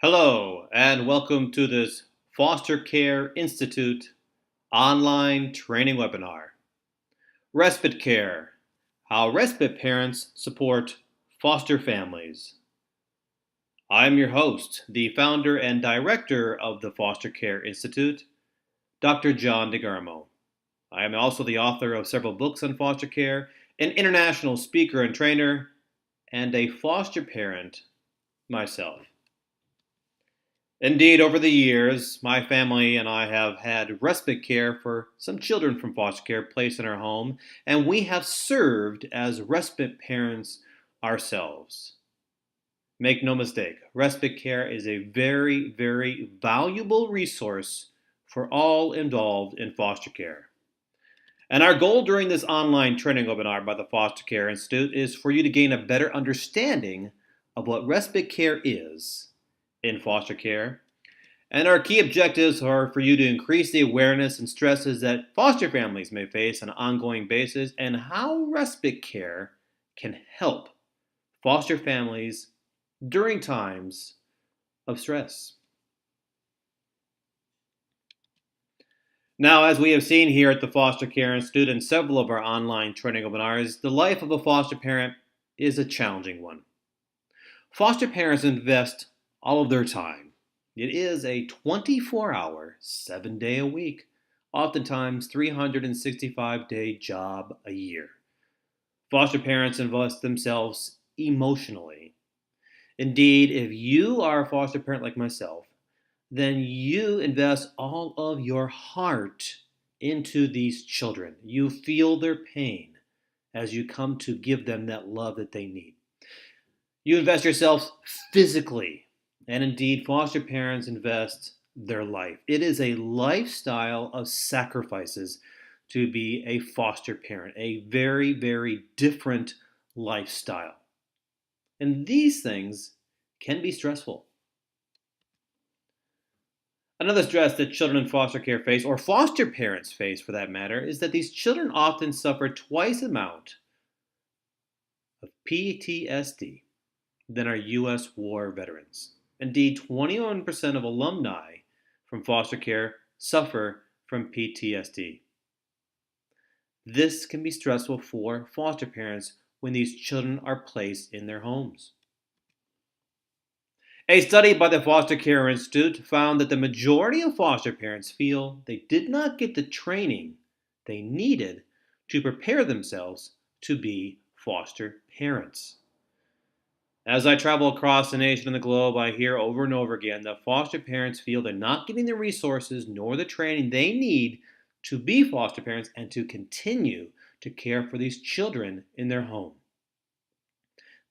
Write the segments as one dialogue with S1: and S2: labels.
S1: Hello, and welcome to this Foster Care Institute online training webinar. Respite Care, how respite parents support foster families. I'm your host, the founder and director of the Foster Care Institute, Dr. John DeGarmo. I am also the author of several books on foster care, an international speaker and trainer, and a foster parent myself. Indeed, over the years, my family and I have had respite care for some children from foster care placed in our home, and we have served as respite parents ourselves. Make no mistake, respite care is a very, very valuable resource for all involved in foster care. And our goal during this online training webinar by the Foster Care Institute is for you to gain a better understanding of what respite care is in foster care. And our key objectives are for you to increase the awareness and stresses that foster families may face on an ongoing basis and how respite care can help foster families during times of stress. Now, as we have seen here at the Foster Care Institute and several of our online training webinars, the life of a foster parent is a challenging one. Foster parents invest all of their time. It is a 24-hour, 7-day-a-week, oftentimes 365-day job a year. Foster parents invest themselves emotionally. Indeed, if you are a foster parent like myself, then you invest all of your heart into these children. You feel their pain as you come to give them that love that they need. You invest yourself physically, and indeed, foster parents invest their life. It is a lifestyle of sacrifices to be a foster parent, a very, very different lifestyle. And these things can be stressful. Another stress that children in foster care face, or foster parents face for that matter, is that these children often suffer twice the amount of PTSD than our U.S. war veterans. Indeed, 21% of alumni from foster care suffer from PTSD. This can be stressful for foster parents when these children are placed in their homes. A study by the Foster Care Institute found that the majority of foster parents feel they did not get the training they needed to prepare themselves to be foster parents. As I travel across the nation and the globe, I hear over and over again that foster parents feel they're not getting the resources nor the training they need to be foster parents and to continue to care for these children in their home.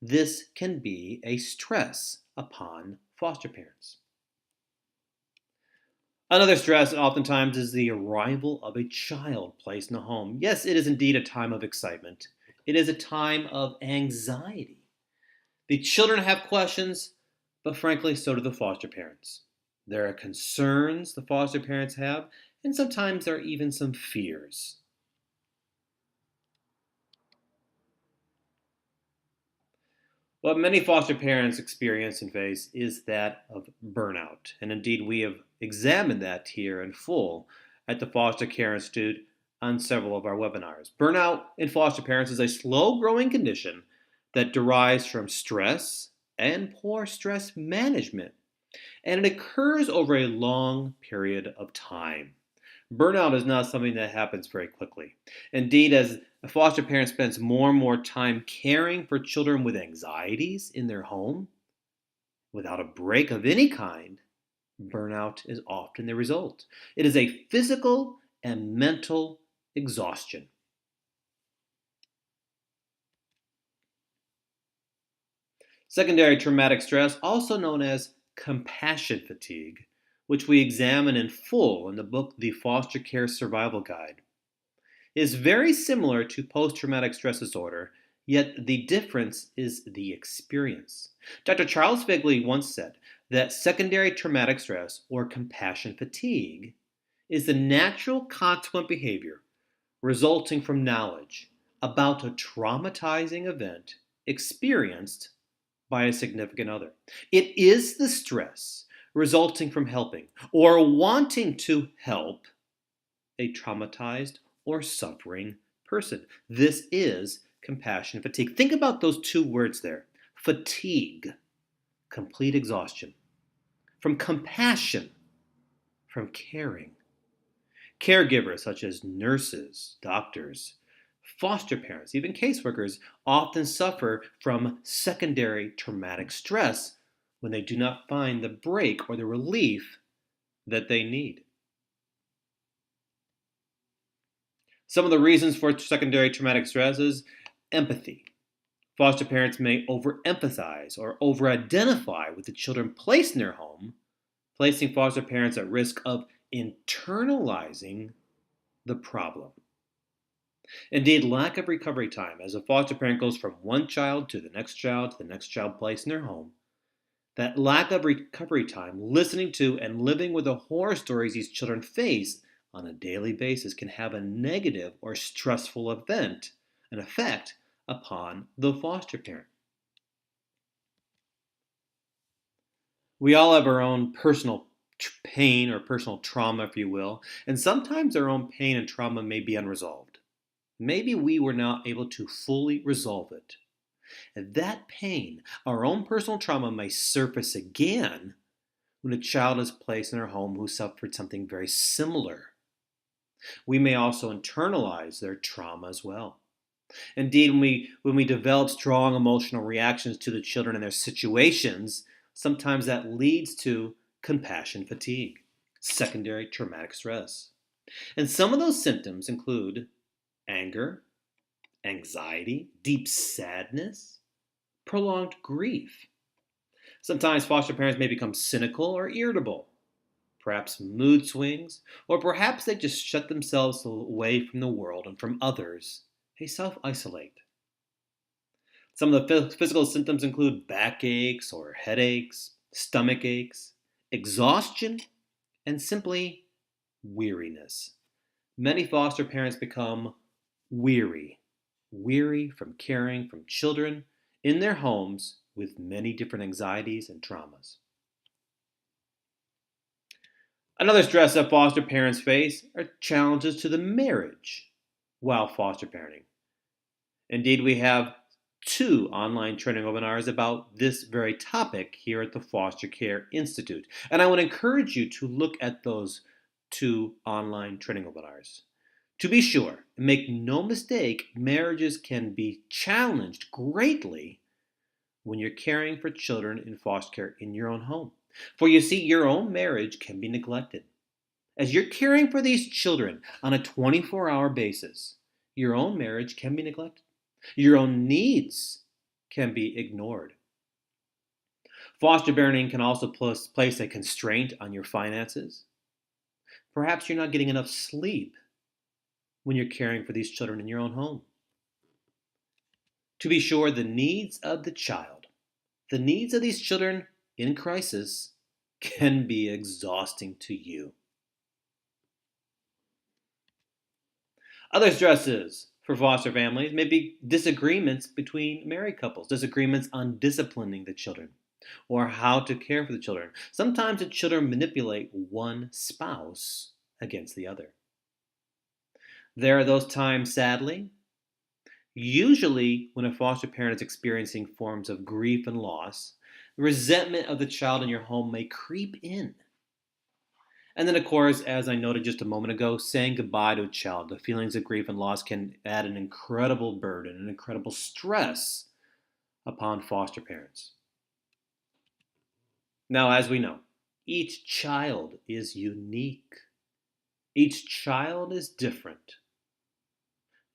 S1: This can be a stress upon foster parents. Another stress oftentimes is the arrival of a child placed in a home. Yes, it is indeed a time of excitement. It is a time of anxiety. The children have questions, but frankly, so do the foster parents. There are concerns the foster parents have, and sometimes there are even some fears. What many foster parents experience and face is that of burnout. And indeed, we have examined that here in full at the Foster Care Institute on several of our webinars. Burnout in foster parents is a slow growing condition that derives from stress and poor stress management. And it occurs over a long period of time. Burnout is not something that happens very quickly. Indeed, as a foster parent spends more and more time caring for children with anxieties in their home, without a break of any kind, burnout is often the result. It is a physical and mental exhaustion. Secondary traumatic stress, also known as compassion fatigue, which we examine in full in the book The Foster Care Survival Guide, is very similar to post-traumatic stress disorder, yet the difference is the experience. Dr. Charles Figley once said that secondary traumatic stress, or compassion fatigue, is the natural consequent behavior resulting from knowledge about a traumatizing event experienced by a significant other. It is the stress resulting from helping or wanting to help a traumatized or suffering person. This is compassion fatigue. Think about those two words there: fatigue, complete exhaustion, from compassion, from caring. Caregivers such as nurses, doctors, foster parents, even caseworkers often suffer from secondary traumatic stress when they do not find the break or the relief that they need. Some of the reasons for secondary traumatic stress is empathy. Foster parents may overemphasize or over-identify with the children placed in their home, placing foster parents at risk of internalizing the problem. Indeed, lack of recovery time as a foster parent goes from one child to the next child to the next child placed in their home. That lack of recovery time, listening to and living with the horror stories these children face on a daily basis can have a negative or stressful an effect upon the foster parent. We all have our own personal pain or personal trauma, if you will, and sometimes our own pain and trauma may be unresolved. Maybe we were not able to fully resolve it. And that pain, our own personal trauma, may surface again when a child is placed in our home who suffered something very similar. We may also internalize their trauma as well. Indeed, when we develop strong emotional reactions to the children and their situations, sometimes that leads to compassion fatigue, secondary traumatic stress. And some of those symptoms include anger, anxiety, deep sadness, prolonged grief. Sometimes foster parents may become cynical or irritable, perhaps mood swings, or perhaps they just shut themselves away from the world and from others. They self-isolate. Some of the physical symptoms include backaches or headaches, stomach aches, exhaustion, and simply weariness. Many foster parents become weary from caring from children in their homes with many different anxieties and traumas. Another stress that foster parents face are challenges to the marriage while foster parenting. Indeed, we have two online training webinars about this very topic here at the Foster Care Institute. And I would encourage you to look at those two online training webinars. To be sure, make no mistake, marriages can be challenged greatly when you're caring for children in foster care in your own home. For you see, your own marriage can be neglected. As you're caring for these children on a 24-hour basis, your own marriage can be neglected. Your own needs can be ignored. Foster parenting can also place a constraint on your finances. Perhaps you're not getting enough sleep when you're caring for these children in your own home. To be sure, the needs of the child, the needs of these children in crisis, can be exhausting to you. Other stresses for foster families may be disagreements between married couples, disagreements on disciplining the children or how to care for the children. Sometimes the children manipulate one spouse against the other. There are those times, sadly, usually when a foster parent is experiencing forms of grief and loss, resentment of the child in your home may creep in. And then, of course, as I noted just a moment ago, saying goodbye to a child, the feelings of grief and loss can add an incredible burden, an incredible stress upon foster parents. Now, as we know, each child is unique. Each child is different.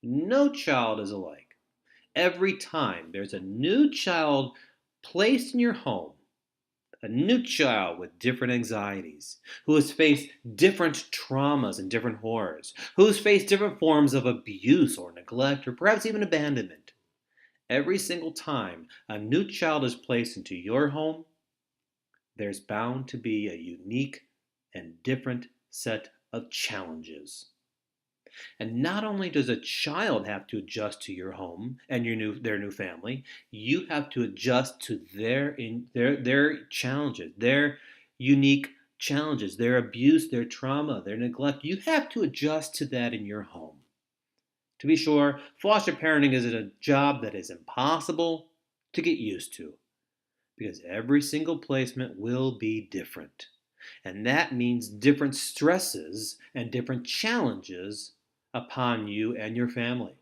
S1: No child is alike. Every time there's a new child placed in your home, a new child with different anxieties, who has faced different traumas and different horrors, who has faced different forms of abuse or neglect or perhaps even abandonment. Every single time a new child is placed into your home, there's bound to be a unique and different set of challenges. And not only does a child have to adjust to your home and their new family, you have to adjust to their challenges, their unique challenges, their abuse, their trauma, their neglect. You have to adjust to that in your home. To be sure, foster parenting is a job that is impossible to get used to because every single placement will be different. And that means different stresses and different challenges upon you and your family.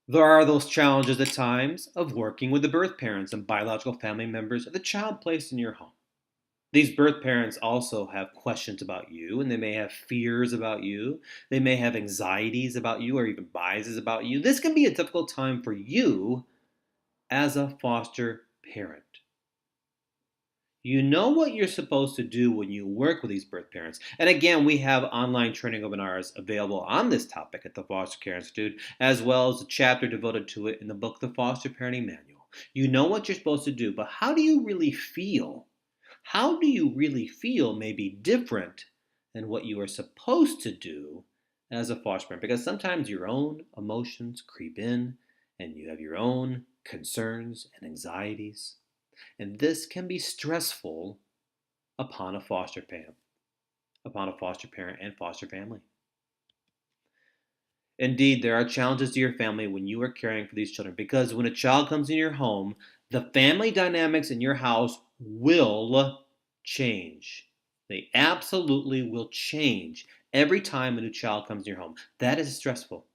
S1: There are those challenges at times of working with the birth parents and biological family members of the child placed in your home. These birth parents also have questions about you, and they may have fears about you. They may have anxieties about you or even biases about you. This can be a difficult time for you as a foster parent. You know what you're supposed to do when you work with these birth parents. And again, we have online training webinars available on this topic at the Foster Care Institute, as well as a chapter devoted to it in the book, The Foster Parenting Manual. You know what you're supposed to do, but how do you really feel? How do you really feel may be different than what you are supposed to do as a foster parent, because sometimes your own emotions creep in and you have your own concerns and anxieties. And this can be stressful upon a foster parent and foster family. Indeed, there are challenges to your family when you are caring for these children because when a child comes in your home, the family dynamics in your house will change. They absolutely will change every time a new child comes in your home. That is stressful.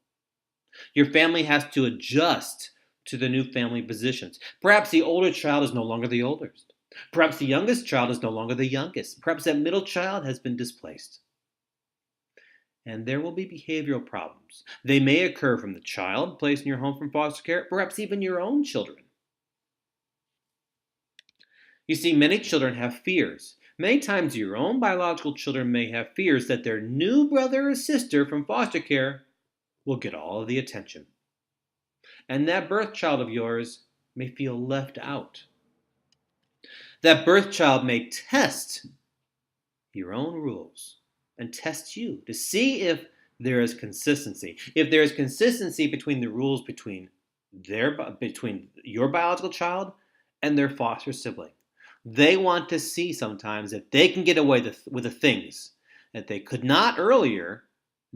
S1: Your family has to adjust to the new family positions. Perhaps the older child is no longer the oldest. Perhaps the youngest child is no longer the youngest. Perhaps that middle child has been displaced. And there will be behavioral problems. They may occur from the child placed in your home from foster care, perhaps even your own children. You see, many children have fears. Many times your own biological children may have fears that their new brother or sister from foster care will get all of the attention. And that birth child of yours may feel left out. That birth child may test your own rules and test you to see if there is consistency. If there is consistency between the rules between your biological child and their foster sibling. They want to see sometimes if they can get away with the things that they could not earlier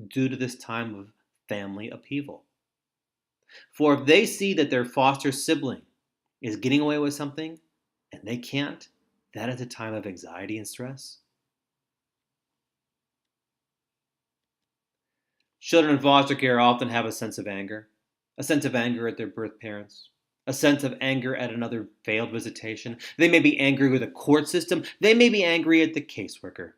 S1: due to this time of family upheaval. For if they see that their foster sibling is getting away with something and they can't, that is a time of anxiety and stress. Children in foster care often have a sense of anger at their birth parents, a sense of anger at another failed visitation. They may be angry with the court system. They may be angry at the caseworker.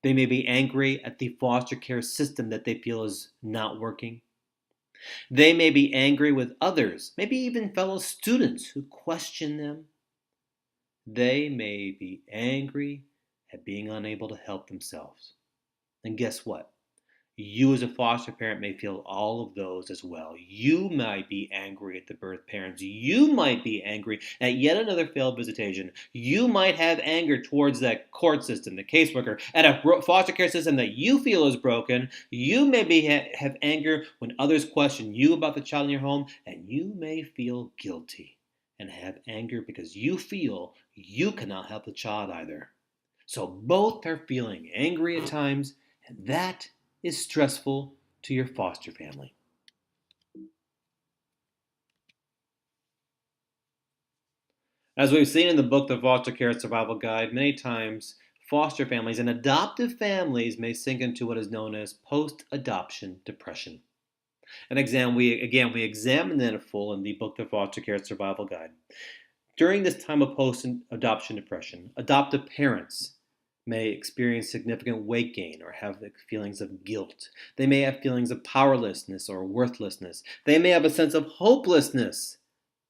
S1: They may be angry at the foster care system that they feel is not working. They may be angry with others, maybe even fellow students who question them. They may be angry at being unable to help themselves. And guess what? You as a foster parent may feel all of those as well. You might be angry at the birth parents. You might be angry at yet another failed visitation. You might have anger towards that court system, the caseworker, at a foster care system that you feel is broken. You may have anger when others question you about the child in your home, and you may feel guilty and have anger because you feel you cannot help the child either. So both are feeling angry at times, and that is stressful to your foster family. As we've seen in the book, The Foster Care Survival Guide, many times foster families and adoptive families may sink into what is known as post-adoption depression. And we examine that in full in the book, The Foster Care Survival Guide. During this time of post-adoption depression, adoptive parents may experience significant weight gain or have feelings of guilt. They may have feelings of powerlessness or worthlessness. They may have a sense of hopelessness.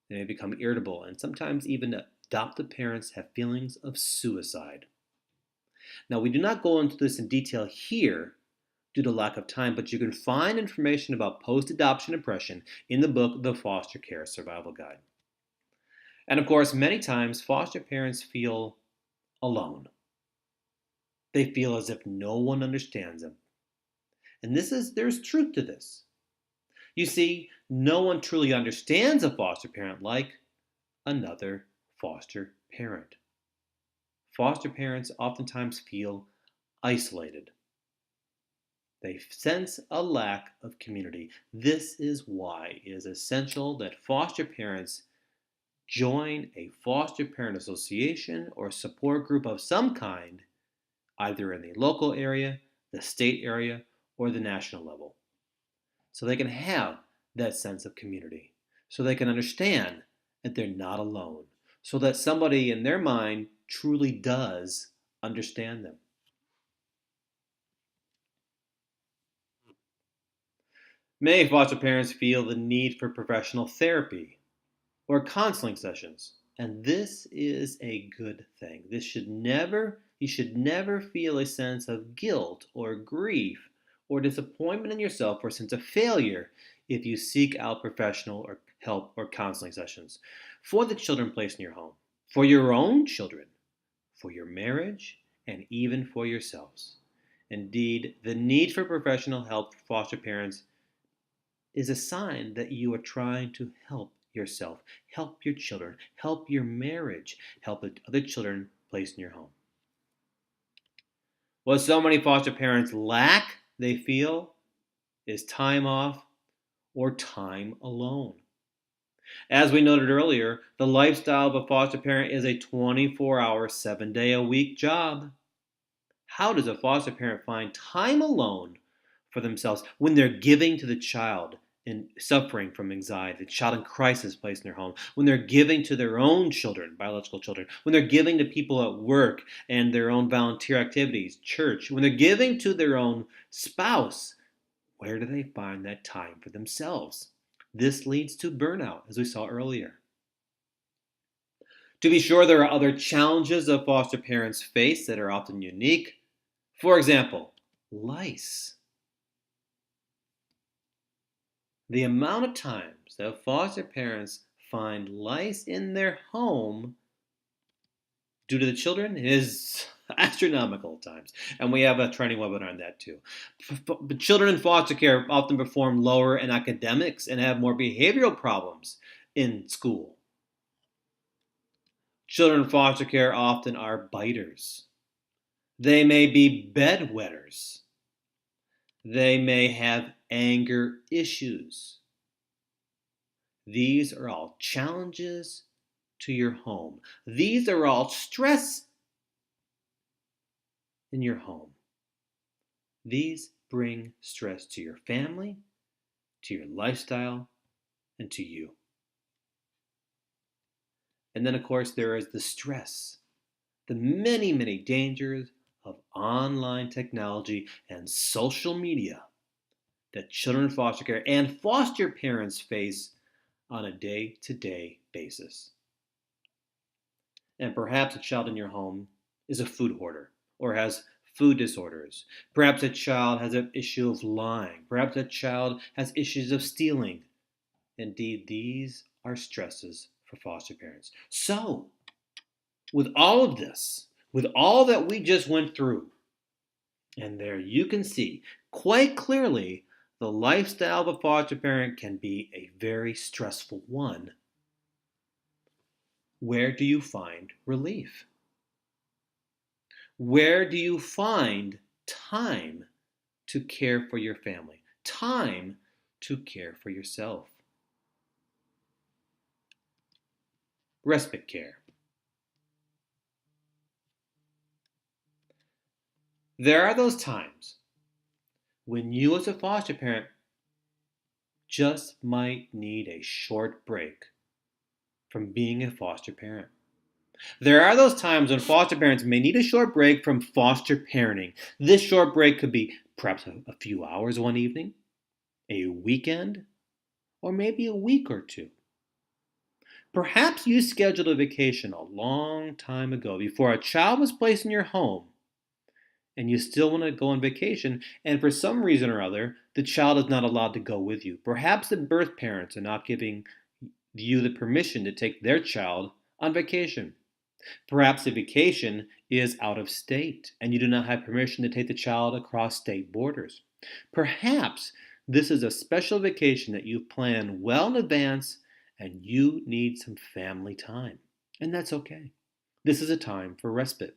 S1: They may become irritable, and sometimes even adoptive parents have feelings of suicide. Now, we do not go into this in detail here due to lack of time, but you can find information about post-adoption depression in the book, The Foster Care Survival Guide. And of course, many times foster parents feel alone. They feel as if no one understands them. And there's truth to this. You see, no one truly understands a foster parent like another foster parent. Foster parents oftentimes feel isolated. They sense a lack of community. This is why it is essential that foster parents join a foster parent association or support group of some kind, either in the local area, the state area, or the national level, so they can have that sense of community, so they can understand that they're not alone, so that somebody in their mind truly does understand them. Many foster parents feel the need for professional therapy or counseling sessions. And this is a good thing. You should never feel a sense of guilt or grief or disappointment in yourself or a sense of failure if you seek out professional or help or counseling sessions for the children placed in your home, for your own children, for your marriage, and even for yourselves. Indeed, the need for professional help for foster parents is a sign that you are trying to help yourself, help your children, help your marriage, help the other children placed in your home. What so many foster parents lack, they feel, is time off or time alone. As we noted earlier, the lifestyle of a foster parent is a 24-hour, 7-day-a-week job. How does a foster parent find time alone for themselves when they're giving to the child and suffering from anxiety, the child in crisis placed in their home, when they're giving to their own children, biological children, when they're giving to people at work and their own volunteer activities, church, when they're giving to their own spouse? Where do they find that time for themselves? This leads to burnout, as we saw earlier. To be sure, there are other challenges that foster parents face that are often unique. For example, lice. The amount of times that foster parents find lice in their home due to the children is astronomical at times. And we have a training webinar on that too. But children in foster care often perform lower in academics and have more behavioral problems in school. Children in foster care often are biters. They may be bedwetters. They may have anger issues. These are all challenges to your home. These are all stress in your home. These bring stress to your family, to your lifestyle, and to you. And then, of course, there is the stress, the many, many dangers of online technology and social media that children in foster care and foster parents face on a day-to-day basis. And perhaps a child in your home is a food hoarder or has food disorders. Perhaps a child has an issue of lying. Perhaps a child has issues of stealing. Indeed, these are stresses for foster parents. So, with all of this, with all that we just went through, and there you can see quite clearly the lifestyle of a foster parent can be a very stressful one. Where do you find relief? Where do you find time to care for your family? Time to care for yourself? Respite care. There are those times when you as a foster parent just might need a short break from being a foster parent. There are those times when foster parents may need a short break from foster parenting. This short break could be perhaps a few hours one evening, a weekend, or maybe a week or two. Perhaps you scheduled a vacation a long time ago before a child was placed in your home, and you still want to go on vacation, and for some reason or other, the child is not allowed to go with you. Perhaps the birth parents are not giving you the permission to take their child on vacation. Perhaps the vacation is out of state and you do not have permission to take the child across state borders. Perhaps this is a special vacation that you've planned well in advance and you need some family time. And that's okay. This is a time for respite.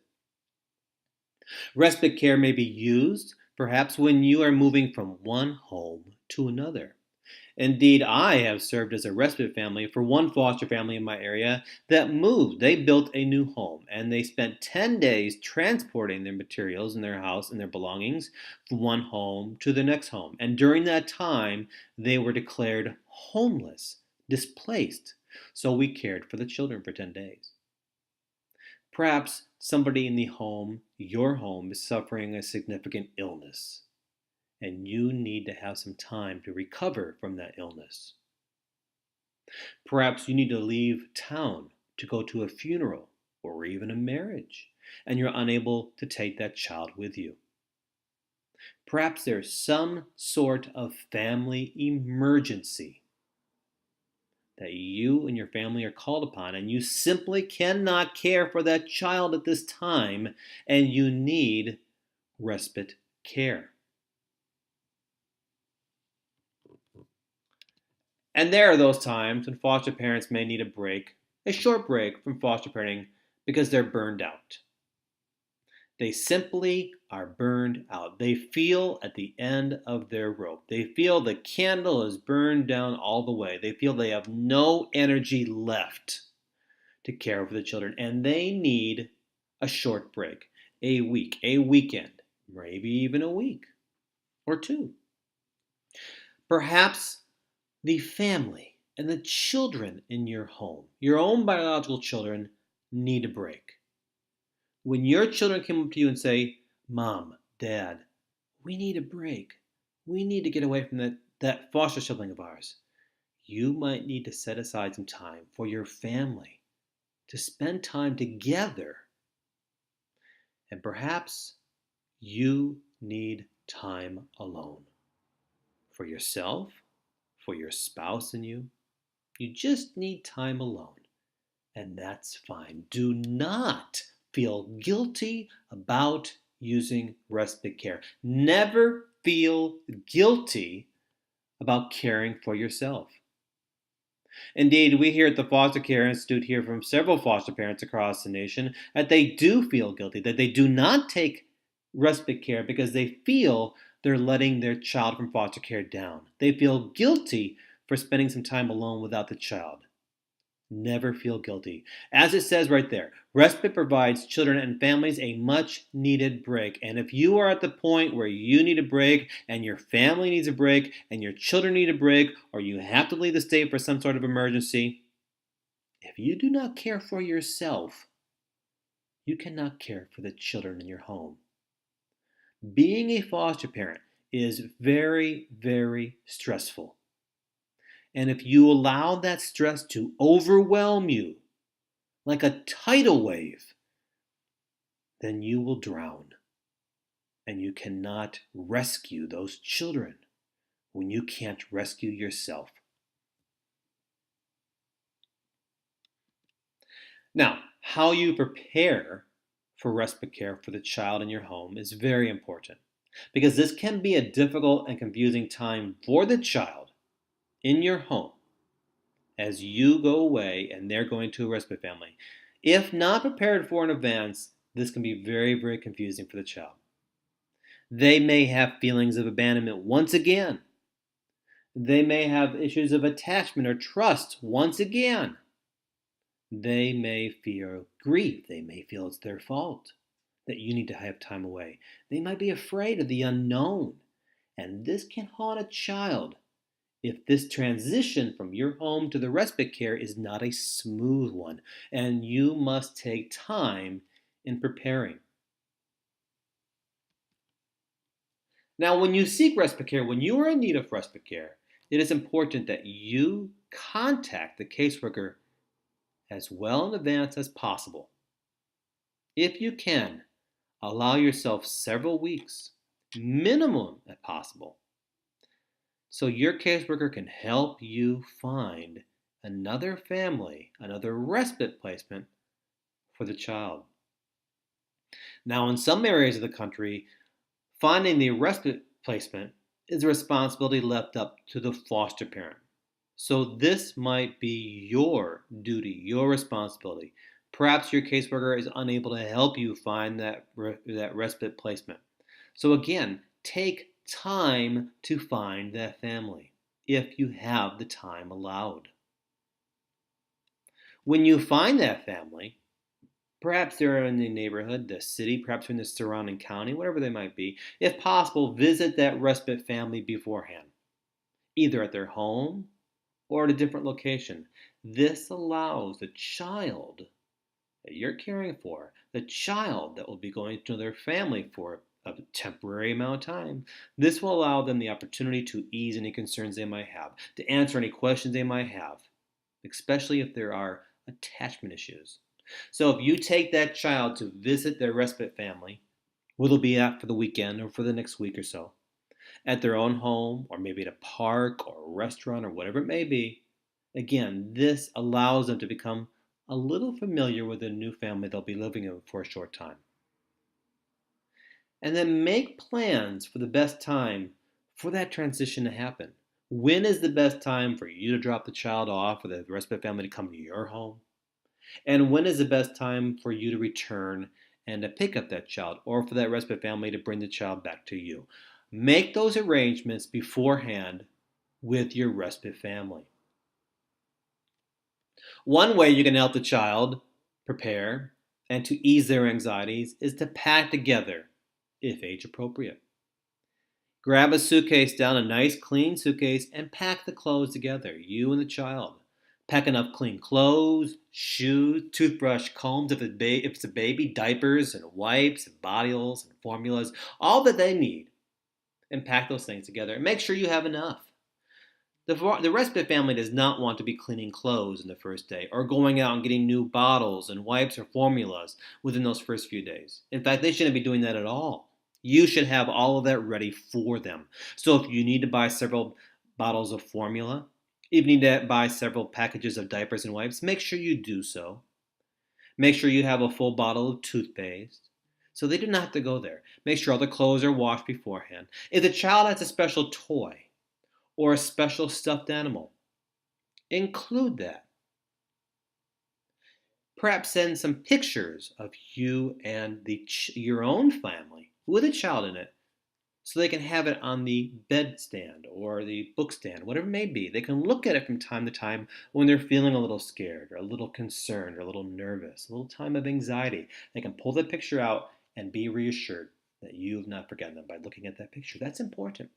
S1: Respite care may be used perhaps when you are moving from one home to another. Indeed, I have served as a respite family for one foster family in my area that moved. They built a new home and they spent 10 days transporting their materials in their house and their belongings from one home to the next home. And during that time, they were declared homeless, displaced. So we cared for the children for 10 days. Perhaps somebody in the home, your home, is suffering a significant illness and you need to have some time to recover from that illness. Perhaps you need to leave town to go to a funeral or even a marriage, and you're unable to take that child with you. Perhaps there's some sort of family emergency that you and your family are called upon, and you simply cannot care for that child at this time, and you need respite care. And there are those times when foster parents may need a break, a short break from foster parenting because they're burned out. They simply are burned out. They feel at the end of their rope. They feel the candle is burned down all the way. They feel they have no energy left to care for the children. And they need a short break, a week, a weekend, maybe even a week or two. Perhaps the family and the children in your home, your own biological children, need a break. When your children come up to you and say, Mom, Dad, we need a break. We need to get away from that foster sibling of ours. You might need to set aside some time for your family to spend time together. And perhaps you need time alone for yourself, for your spouse and you. You just need time alone. And that's fine. Do not feel guilty about using respite care. Never feel guilty about caring for yourself. Indeed, we here at the Foster Care Institute hear from several foster parents across the nation that they do feel guilty, that they do not take respite care because they feel they're letting their child from foster care down. They feel guilty for spending some time alone without the child. Never feel guilty. As it says right there, respite provides children and families a much needed break. And if you are at the point where you need a break and your family needs a break and your children need a break or you have to leave the state for some sort of emergency, if you do not care for yourself, you cannot care for the children in your home. Being a foster parent is very, very stressful. And if you allow that stress to overwhelm you like a tidal wave, then you will drown. And you cannot rescue those children when you can't rescue yourself. Now, how you prepare for respite care for the child in your home is very important because this can be a difficult and confusing time for the child in your home as you go away and they're going to a respite family. If not prepared for in advance, this can be very, very confusing for the child. They may have feelings of abandonment once again. They may have issues of attachment or trust once again. They may feel grief. They may feel it's their fault that you need to have time away. They might be afraid of the unknown. And this can haunt a child if this transition from your home to the respite care is not a smooth one, and you must take time in preparing. Now, when you seek respite care, when you are in need of respite care, it is important that you contact the caseworker as well in advance as possible. If you can, allow yourself several weeks, minimum if possible, so your caseworker can help you find another family, another respite placement for the child. Now, in some areas of the country, finding the respite placement is a responsibility left up to the foster parent. So this might be your duty, your responsibility. Perhaps your caseworker is unable to help you find that respite placement. So again, take time to find that family if you have the time allowed. When you find that family, perhaps they're in the neighborhood, the city, perhaps in the surrounding county, whatever they might be. If possible, visit that respite family beforehand, either at their home or at a different location. This allows the child that you're caring for, the child that will be going to their family for a temporary amount of time, this will allow them the opportunity to ease any concerns they might have, to answer any questions they might have, especially if there are attachment issues. So if you take that child to visit their respite family, where they'll be at for the weekend or for the next week or so, at their own home or maybe at a park or a restaurant or whatever it may be, again, this allows them to become a little familiar with the new family they'll be living in for a short time. And then make plans for the best time for that transition to happen. When is the best time for you to drop the child off or the respite family to come to your home? And when is the best time for you to return and to pick up that child, or for that respite family to bring the child back to you? Make those arrangements beforehand with your respite family. One way you can help the child prepare and to ease their anxieties is to pack together, if age appropriate. Grab a suitcase down, a nice clean suitcase, and pack the clothes together, you and the child. Pack enough clean clothes, shoes, toothbrush, combs if it's a baby, diapers and wipes and body oils and formulas, all that they need. And pack those things together. And make sure you have enough. The respite family does not want to be cleaning clothes in the first day or going out and getting new bottles and wipes or formulas within those first few days. In fact, they shouldn't be doing that at all. You should have all of that ready for them. So if you need to buy several bottles of formula, if you need to buy several packages of diapers and wipes, make sure you do so. Make sure you have a full bottle of toothpaste so they do not have to go there. Make sure all the clothes are washed beforehand. If the child has a special toy or a special stuffed animal, include that. Perhaps send some pictures of you and your own family with a child in it so they can have it on the bedstand or the book stand, whatever it may be. They can look at it from time to time when they're feeling a little scared or a little concerned or a little nervous, a little time of anxiety. They can pull the picture out and be reassured that you have not forgotten them by looking at that picture. That's important.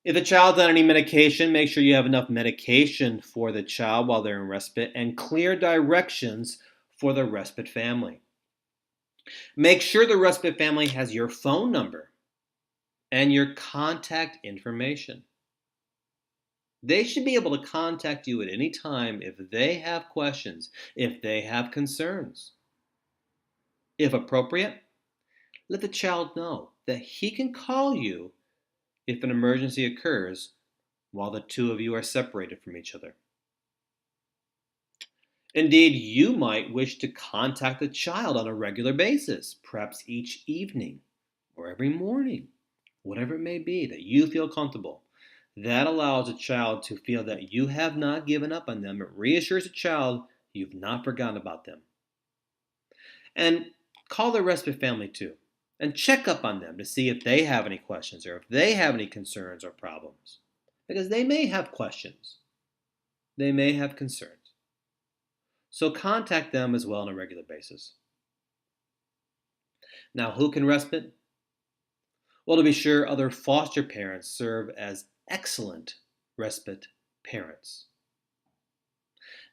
S1: If the child's on any medication, make sure you have enough medication for the child while they're in respite and clear directions for the respite family. Make sure the respite family has your phone number and your contact information. They should be able to contact you at any time if they have questions, if they have concerns. If appropriate, let the child know that he can call you if an emergency occurs while the two of you are separated from each other. Indeed, you might wish to contact the child on a regular basis, perhaps each evening or every morning, whatever it may be that you feel comfortable. That allows a child to feel that you have not given up on them. It reassures a child you've not forgotten about them. And call the respite family too, and check up on them to see if they have any questions or if they have any concerns or problems. Because they may have questions. They may have concerns. So contact them as well on a regular basis. Now, who can respite? Well, to be sure, other foster parents serve as excellent respite parents.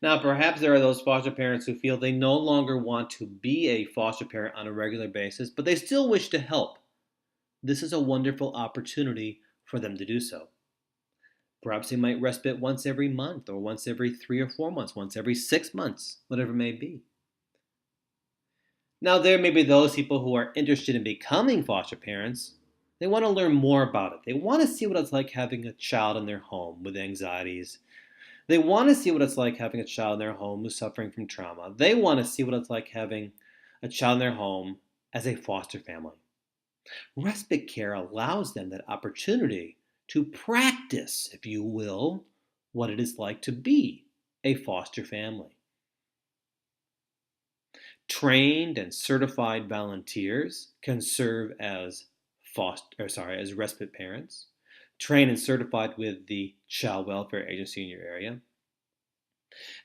S1: Now, perhaps there are those foster parents who feel they no longer want to be a foster parent on a regular basis, but they still wish to help. This is a wonderful opportunity for them to do so. Perhaps they might respite once every month, or once every 3 or 4 months, once every 6 months, whatever it may be. Now, there may be those people who are interested in becoming foster parents. They want to learn more about it. They want to see what it's like having a child in their home with anxieties, They want to see what it's like having a child in their home who's suffering from trauma. They want to see what it's like having a child in their home as a foster family. Respite care allows them that opportunity to practice, if you will, what it is like to be a foster family. Trained and certified volunteers can serve as as respite parents, trained and certified with the child welfare agency in your area.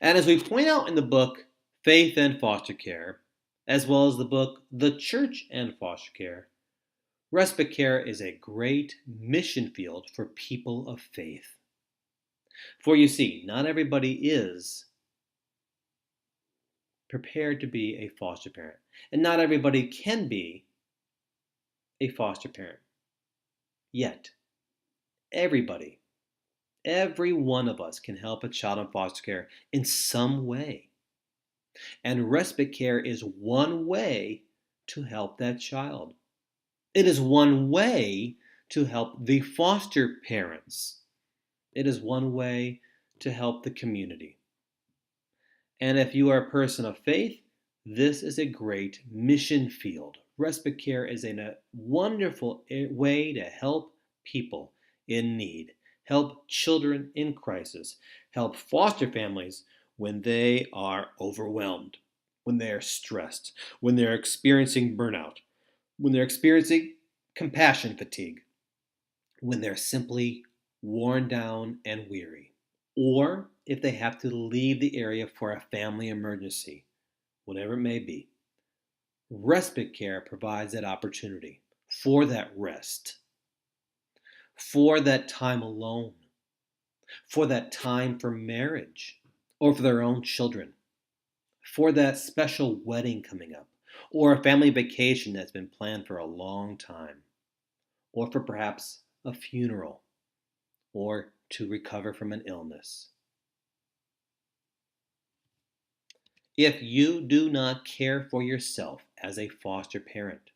S1: And as we point out in the book Faith and Foster Care, as well as the book The Church and Foster Care, respite care is a great mission field for people of faith. For you see, not everybody is prepared to be a foster parent, and not everybody can be a foster parent. Yet, everybody, every one of us can help a child in foster care in some way. And respite care is one way to help that child. It is one way to help the foster parents. It is one way to help the community. And if you are a person of faith, this is a great mission field. Respite care is a wonderful way to help people in need, help children in crisis, help foster families when they are overwhelmed, when they are stressed, when they're experiencing burnout, when they're experiencing compassion fatigue, when they're simply worn down and weary, or if they have to leave the area for a family emergency, whatever it may be. Respite care provides that opportunity for that rest, for that time alone, for that time for marriage or for their own children, for that special wedding coming up, or a family vacation that's been planned for a long time, or for perhaps a funeral, or to recover from an illness. If you do not care for yourself as a foster parent,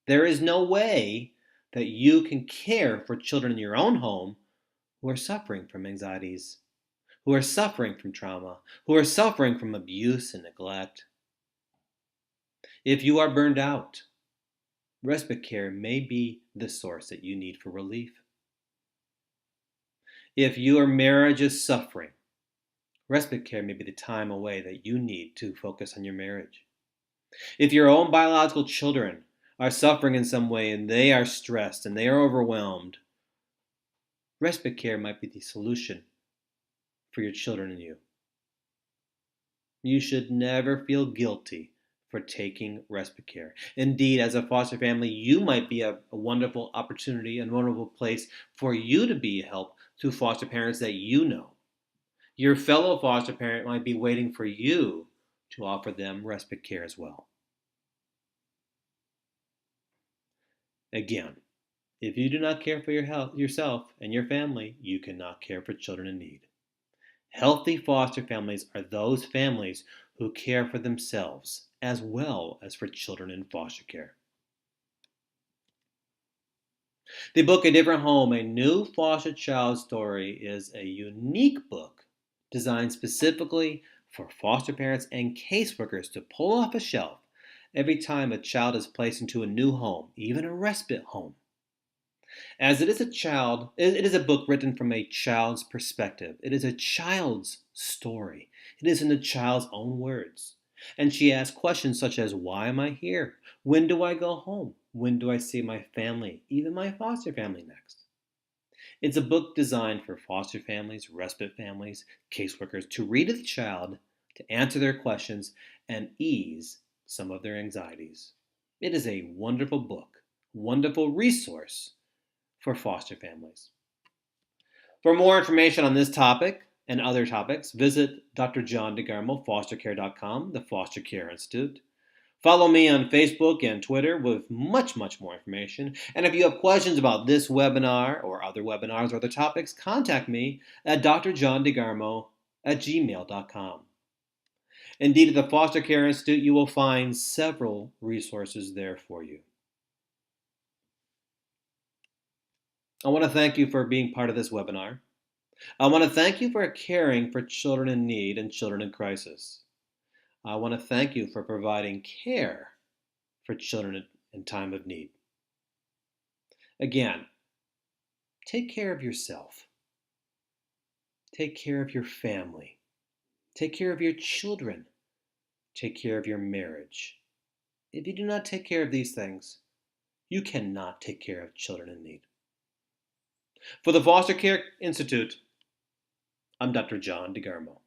S1: there is no way that you can care for children in your own home who are suffering from anxieties, who are suffering from trauma, who are suffering from abuse and neglect. If you are burned out, respite care may be the source that you need for relief. If your marriage is suffering, respite care may be the time away that you need to focus on your marriage. If your own biological children are suffering in some way and they are stressed and they are overwhelmed, respite care might be the solution for your children and you. You should never feel guilty for taking respite care. Indeed, as a foster family, you might be a wonderful opportunity and wonderful place for you to be a help to foster parents that you know. Your fellow foster parent might be waiting for you to offer them respite care as well. Again, if you do not care for your health, yourself and your family, you cannot care for children in need. Healthy foster families are those families who care for themselves as well as for children in foster care. The book A Different Home, A New Foster Child Story is a unique book designed specifically for foster parents and caseworkers to pull off a shelf every time a child is placed into a new home, even a respite home. As it is a book written from a child's perspective. It is a child's story. It is in the child's own words. And she asks questions such as, why am I here? When do I go home? When do I see my family, even my foster family next? It's a book designed for foster families, respite families, caseworkers to read to the child, to answer their questions, and ease some of their anxieties. It is a wonderful book, wonderful resource for foster families. For more information on this topic and other topics, visit Dr. John DeGarmo, fostercare.com, the Foster Care Institute. Follow me on Facebook and Twitter with much more information. And if you have questions about this webinar or other webinars or other topics, contact me at drjohndegarmo@gmail.com. Indeed, at the Foster Care Institute, you will find several resources there for you. I want to thank you for being part of this webinar. I want to thank you for caring for children in need and children in crisis. I want to thank you for providing care for children in time of need. Again, take care of yourself. Take care of your family. Take care of your children. Take care of your marriage. If you do not take care of these things, you cannot take care of children in need. For the Foster Care Institute, I'm Dr. John DeGarmo.